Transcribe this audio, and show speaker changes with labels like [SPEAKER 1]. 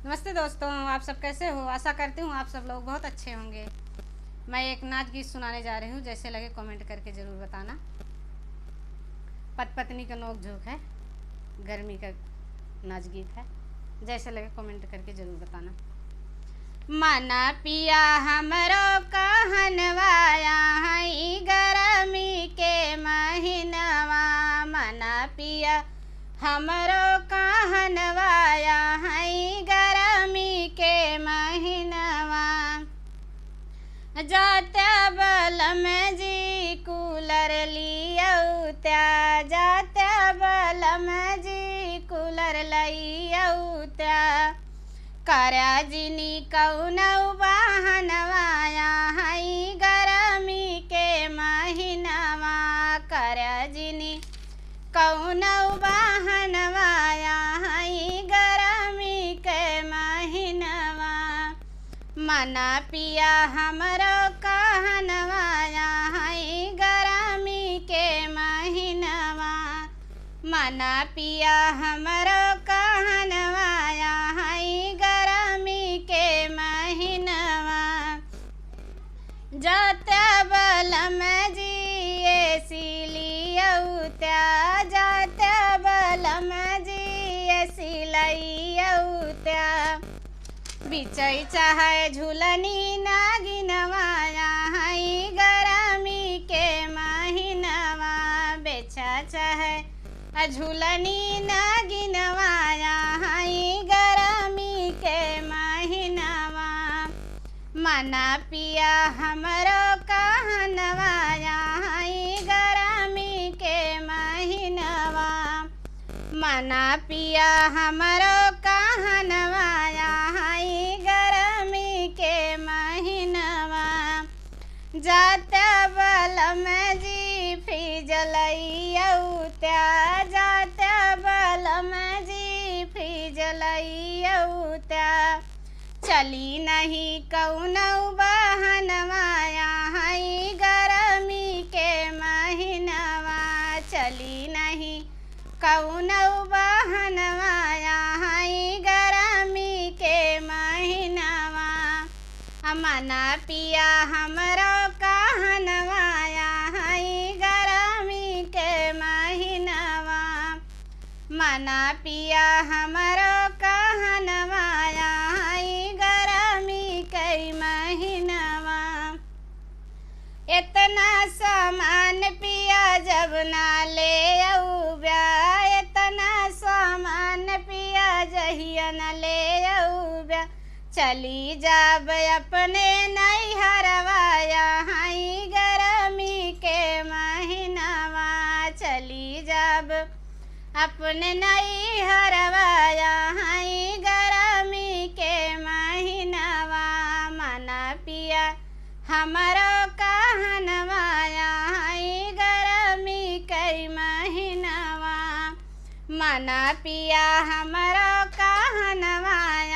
[SPEAKER 1] नमस्ते दोस्तों, आप सब कैसे हो। आशा करती हूँ आप सब लोग बहुत अच्छे होंगे। मैं एक नाच गीत सुनाने जा रही हूँ, जैसे लगे कमेंट करके ज़रूर बताना। पति पत्नी का नोक झोंक है, गर्मी का नाच गीत है। जैसे लगे कमेंट करके ज़रूर बताना। मना पिया हमरो कहनवाया हई गर्मी के महीनवा। मना पिया हमरो कहनवाया हई गर्मी के महीनवा। जात्या बलम जी कूलर लियौत्या, जात्या बलम जी कूलर लियौत्या। कर्या जिनी कौनौ बहनवाया हई गर्मी के महीनवा। कर्या जिनी कौनौ बहनवाया हई गर्मी के महीनवा। मना पिया हमरो कहनवाया हई गर्मी के महीनवा। मना पिया हमरो कहनवाया हई गर्मी के महीनवा। जात्या बलम जी एसी लियौत्या, जात्या बलम जी एसी लियौत्या। बिचै चाहे झूलनी नागिनवाया हई गर्मी के महीनवा। बेचा चाहे झूलनी नागिनवाया हई गर्मी के महीनवा। मना पिया हमरो कहनवाया हई गर्मी के महीनवा। मना पिया हमरो कहनवाया हई गर्मी के महीनवा। जात्या बलम जी फ्रिज लियौत्या, जात्या बलम जी फ्रिज लियौत्या। चली नहीं कौनौ बहनवाया हई गर्मी के महीनवा। चली नहीं कौनौ बहनवाया हई गर्मी के महीनवा। मना पिया हमरो कहनवाया हई गर्मी के महीनवा। मना पिया हमरो कहनवाया हई गर्मी के महीनवा। इतना सामान पिया जब ना ले औब्या, इतना सामान पिया जहिया न ले औब्या। चली जाब अपने नैहरवाया हई गर्मी के महीनवा। चली जाब अपने नैहरवाया हई गर्मी के महीनवा। मना पिया हमरो कहनवाया हई गर्मी के महीनवा। मना पिया हमरो कहनवाया